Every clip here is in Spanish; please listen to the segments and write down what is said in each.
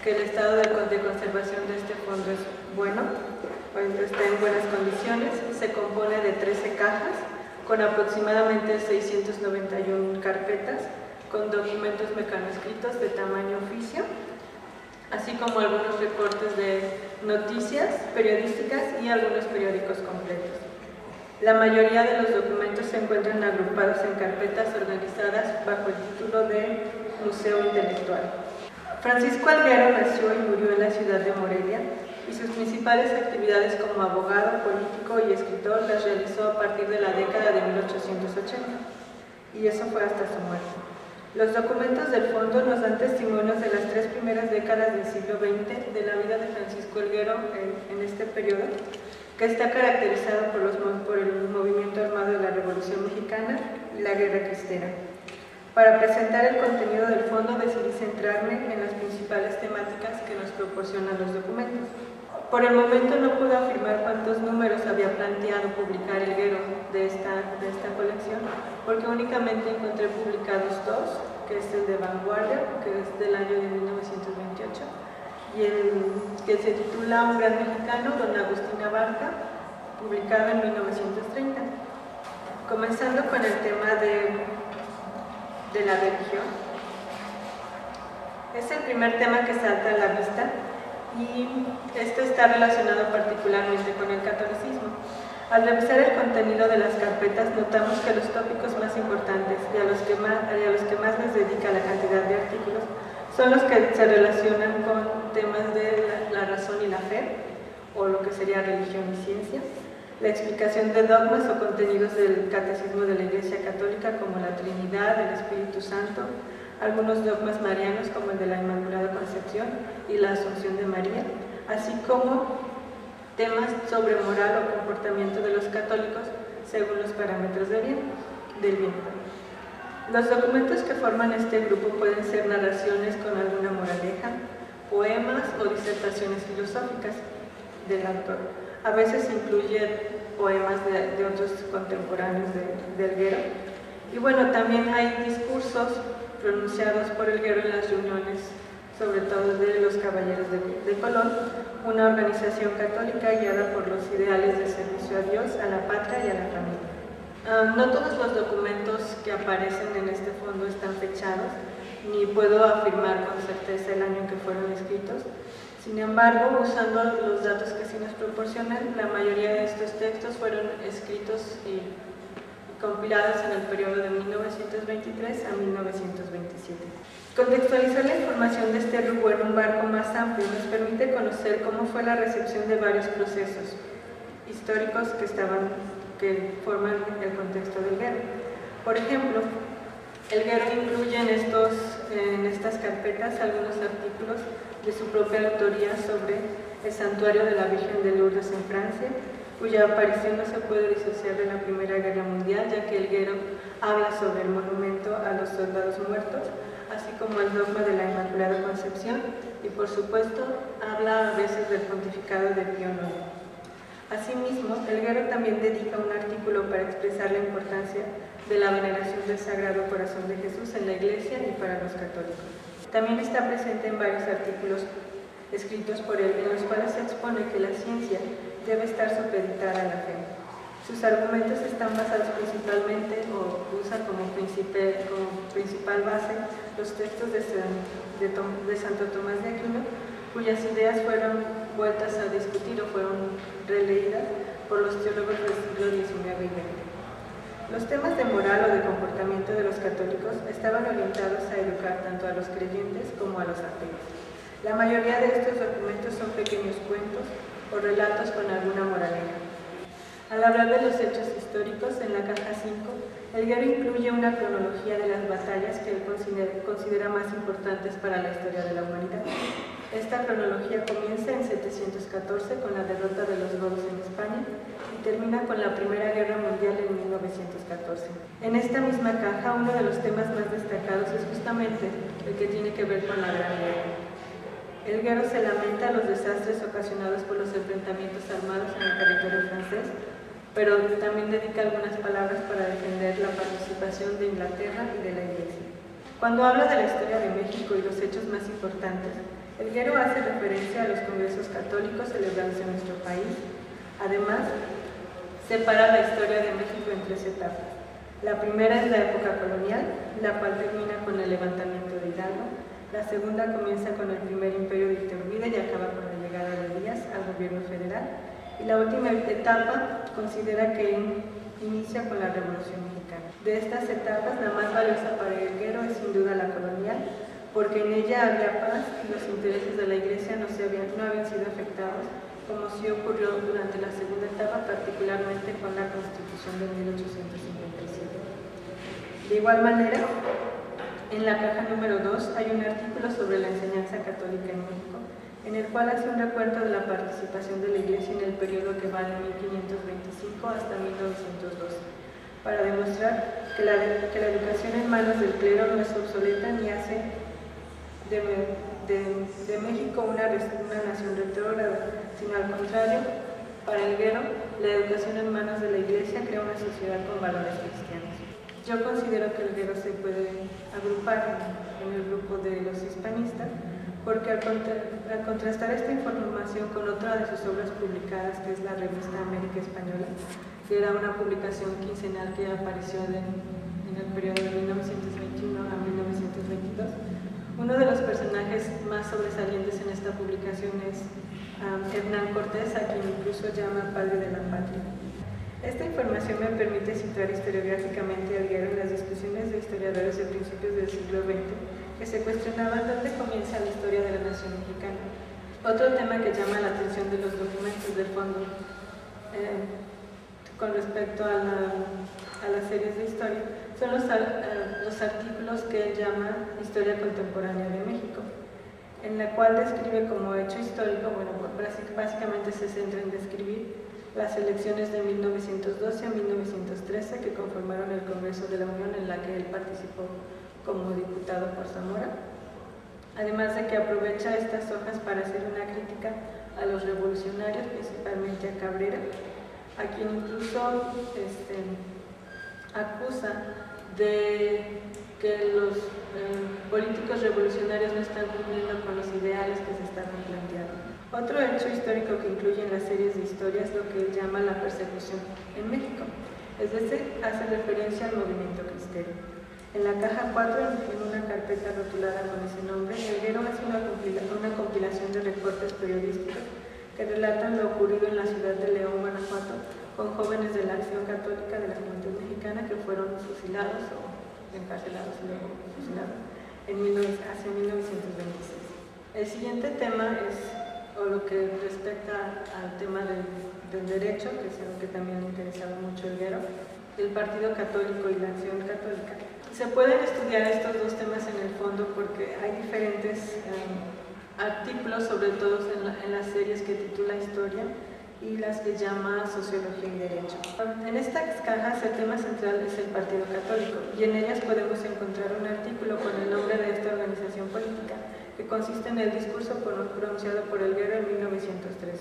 que el estado de conservación de este fondo es bueno, está en buenas condiciones. Se compone de 13 cajas con aproximadamente 691 carpetas, con documentos mecanoscritos de tamaño oficio, así como algunos recortes de noticias periodísticas y algunos periódicos completos. La mayoría de los documentos se encuentran agrupados en carpetas organizadas bajo el título de Museo Intelectual. Francisco Alguero nació y murió en la ciudad de Morelia, y sus principales actividades como abogado, político y escritor las realizó a partir de la década de 1880, y eso fue hasta su muerte. Los documentos del fondo nos dan testimonios de las 3 primeras décadas del siglo XX de la vida de Francisco Alguero en este periodo, que está caracterizado por el movimiento armado de la Revolución Mexicana y la Guerra Cristera. Para presentar el contenido del fondo decidí centrarme en las principales temáticas que nos proporcionan los documentos. Por el momento no puedo afirmar cuántos números había planteado publicar Alguero de esta colección, porque únicamente encontré publicados 2, que es el de Vanguardia, que es del año de 1928, y el que se titula Un gran mexicano, don Agustín Abarca, publicado en 1930. Comenzando con el tema de la religión. Es el primer tema que salta a la vista, y este está relacionado particularmente con el catolicismo. Al revisar el contenido de las carpetas notamos que los tópicos más importantes y a los que más les dedica la cantidad de artículos son los que se relacionan con temas de la razón y la fe, o lo que sería religión y ciencia, la explicación de dogmas o contenidos del catecismo de la Iglesia Católica como la Trinidad, el Espíritu Santo, algunos dogmas marianos como el de la Inmaculada Concepción y la Asunción de María, así como temas sobre moral o comportamiento de los católicos según los parámetros del bien. Los documentos que forman este grupo pueden ser narraciones con alguna moraleja, poemas o disertaciones filosóficas del autor. A veces incluye poemas de otros contemporáneos de Alguero. Y bueno, también hay discursos pronunciados por Alguero en las reuniones, sobre todo de los Caballeros de Colón, una organización católica guiada por los ideales de servicio a Dios, a la patria y a la familia. No todos los documentos que aparecen en este fondo están fechados, ni puedo afirmar con certeza el año en que fueron escritos. Sin embargo, usando los datos que sí nos proporcionan, la mayoría de estos textos fueron escritos y compilados en el periodo de 1923 a 1927. Contextualizar la información de este grupo en un marco más amplio nos permite conocer cómo fue la recepción de varios procesos históricos que forman el contexto de Alguero. Por ejemplo, Alguero incluye en estas carpetas algunos artículos de su propia autoría sobre el santuario de la Virgen de Lourdes en Francia, cuya aparición no se puede disociar de la Primera Guerra Mundial, ya que Alguero habla sobre el monumento a los soldados muertos, así como el dogma de la Inmaculada Concepción, y por supuesto habla a veces del pontificado de Pío IX. Asimismo, Alguero también dedica un artículo para expresar la importancia de la veneración del Sagrado Corazón de Jesús en la Iglesia y para los católicos. También está presente en varios artículos escritos por él, en los cuales se expone que la ciencia debe estar supeditada a la fe. Sus argumentos están basados principalmente, o usa como principal base, los textos de Santo Tomás de Aquino, cuyas ideas fueron vueltas a discutir o fueron releídas por los teólogos del siglo XIX y XX. Los temas de moral o de comportamiento de los católicos estaban orientados a educar tanto a los creyentes como a los ateos. La mayoría de estos documentos son pequeños cuentos o relatos con alguna moraleja. Al hablar de los hechos históricos, en la caja 5, Alguero incluye una cronología de las batallas que él considera más importantes para la historia de la humanidad. Esta cronología comienza en 714 con la derrota de los godos en España y termina con la Primera Guerra Mundial en 1914. En esta misma caja, uno de los temas más destacados es justamente el que tiene que ver con la Gran Guerra. Alguero se lamenta los desastres ocasionados por los enfrentamientos armados en el territorio francés, pero también dedica algunas palabras para defender la participación de Inglaterra y de la Iglesia. Cuando habla de la historia de México y los hechos más importantes, Elguero hace referencia a los congresos católicos celebrados en nuestro país. Además, separa la historia de México en tres etapas. La primera es la época colonial, la cual termina con el levantamiento de Hidalgo. La segunda comienza con el primer imperio de Iturbide y acaba con la llegada de Díaz al gobierno federal. Y la última etapa considera que inicia con la Revolución Mexicana. De estas etapas, la más valiosa para Elguero es sin duda la colonial, porque en ella había paz y los intereses de la Iglesia no habían sido afectados, como sí ocurrió durante la segunda etapa, particularmente con la Constitución de 1857. De igual manera, en la caja número 2 hay un artículo sobre la enseñanza católica en México, en el cual hace un recuento de la participación de la Iglesia en el periodo que va de 1525 hasta 1912, para demostrar que la educación en manos del clero no es obsoleta ni hace de México una nación retrógrada, sino al contrario, para Elguero, la educación en manos de la Iglesia crea una sociedad con valores cristianos. Yo considero que Elguero se puede agrupar en el grupo de los hispanistas, porque al contrastar esta información con otra de sus obras publicadas, que es la revista América Española, que era una publicación quincenal que apareció en el periodo de 1921 a 1922, uno de los personajes más sobresalientes en esta publicación es Hernán Cortés, a quien incluso llama padre de la patria. Esta información me permite situar historiográficamente a Elguero en las discusiones de historiadores de principios del siglo XX que se cuestionaban dónde comienza la historia de la nación mexicana. Otro tema que llama la atención de los documentos del fondo con respecto a las series de historia son los artículos que él llama Historia Contemporánea de México, en la cual describe como hecho histórico, básicamente se centra en describir las elecciones de 1912 a 1913 que conformaron el Congreso de la Unión, en la que él participó como diputado por Zamora, además de que aprovecha estas hojas para hacer una crítica a los revolucionarios, principalmente a Cabrera, a quien incluso acusa de que los políticos revolucionarios no están cumpliendo con los ideales que se estaban planteando. Otro hecho histórico que incluye en las series de historia es lo que él llama la persecución en México, es decir, hace referencia al movimiento cristero. En la caja 4, en una carpeta rotulada con ese nombre, Elguero hace una compilación de recortes periodísticos que relatan lo ocurrido en la ciudad de León, Guanajuato, con jóvenes de la Acción Católica de la Juventud Mexicana que fueron fusilados o encarcelados y luego fusilados hacia 1926. El siguiente tema lo que respecta al tema del derecho, que es algo que también le interesaba mucho a Elguero, el Partido Católico y la Acción Católica. Se pueden estudiar estos dos temas en el fondo porque hay diferentes artículos, sobre todo en las series que titula Historia y las que llama Sociología y Derecho. En estas cajas el tema central es el Partido Católico y en ellas podemos encontrar un artículo con el nombre de esta organización política que consiste en el discurso pronunciado por Elguero en 1903.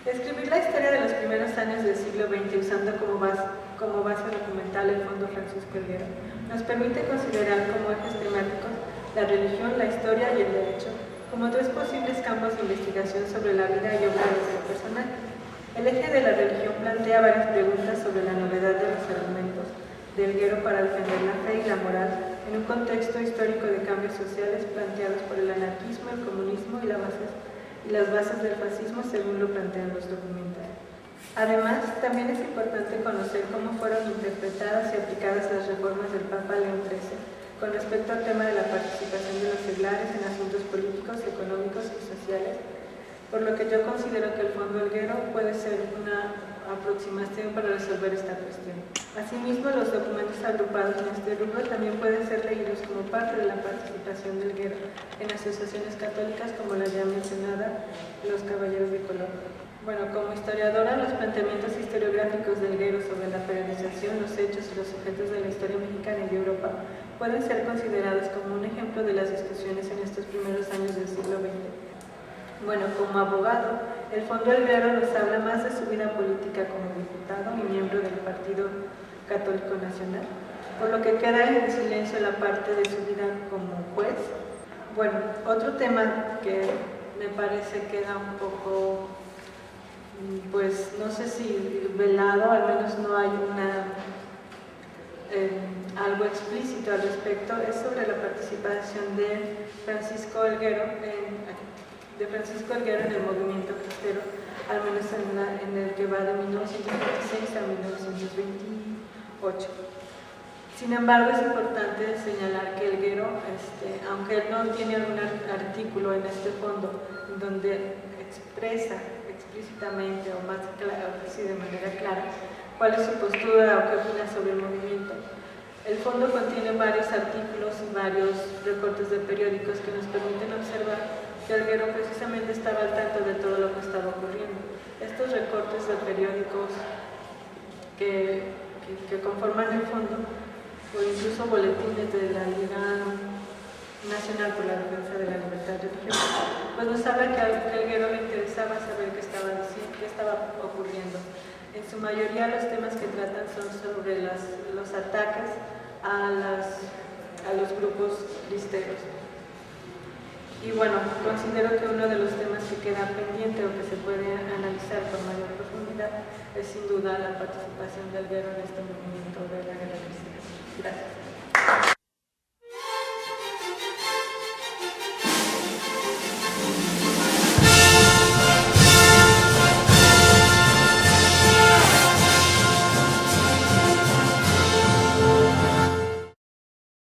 Escribir la historia de los primeros años del siglo XX usando como base documental el Fondo Francisco Elguero nos permite considerar como ejes temáticos la religión, la historia y el derecho, como tres posibles campos de investigación sobre la vida y obra de este personaje. El eje de la religión plantea varias preguntas sobre la novedad de los argumentos de Elguero para defender la fe y la moral en un contexto histórico de cambios sociales planteados por el anarquismo, el comunismo y las bases del fascismo, según lo plantean los documentos. Además, también es importante conocer cómo fueron interpretadas y aplicadas las reformas del Papa León XIII con respecto al tema de la participación de los seglares en asuntos políticos, económicos y sociales, por lo que yo considero que el Fondo Elguero puede ser una aproximación para resolver esta cuestión. Asimismo, los documentos agrupados en este rubro también pueden ser leídos como parte de la participación de Elguero en asociaciones católicas como la ya mencionada Los Caballeros de Colón. Bueno, como historiadora, los planteamientos historiográficos de Elguero sobre la periodización, los hechos y los sujetos de la historia mexicana y de Europa pueden ser considerados como un ejemplo de las discusiones en estos primeros años del siglo XX. Bueno, como abogado, el Fondo Elguero nos habla más de su vida política como diputado y miembro del Partido Católico Nacional, por lo que queda en silencio la parte de su vida como juez. Bueno, otro tema que me parece queda un poco, pues no sé si velado, al menos no hay algo explícito al respecto, es sobre la participación de Francisco Helguero en el movimiento cristero, al menos en el que va de 1926 a 1928. Sin embargo, es importante señalar que Helguero, aunque él no tiene algún artículo en este fondo donde expresa explícitamente o más claro, así de manera clara, cuál es su postura o qué opina sobre el movimiento, el fondo contiene varios artículos y varios recortes de periódicos que nos permiten observar que Helguero precisamente estaba al tanto de todo lo que estaba ocurriendo. Estos recortes de periódicos que conforman el fondo, o incluso boletines de la Liga Nacional por la Defensa de la Libertad Religiosa, pues nos habla que a Helguero le interesaba saber qué estaba ocurriendo. En su mayoría los temas que tratan son sobre los ataques a los grupos cristeros. Y bueno, considero que uno de los temas que queda pendiente o que se puede analizar con mayor profundidad es sin duda la participación de Helguero en este movimiento de la guerra cristera. Gracias.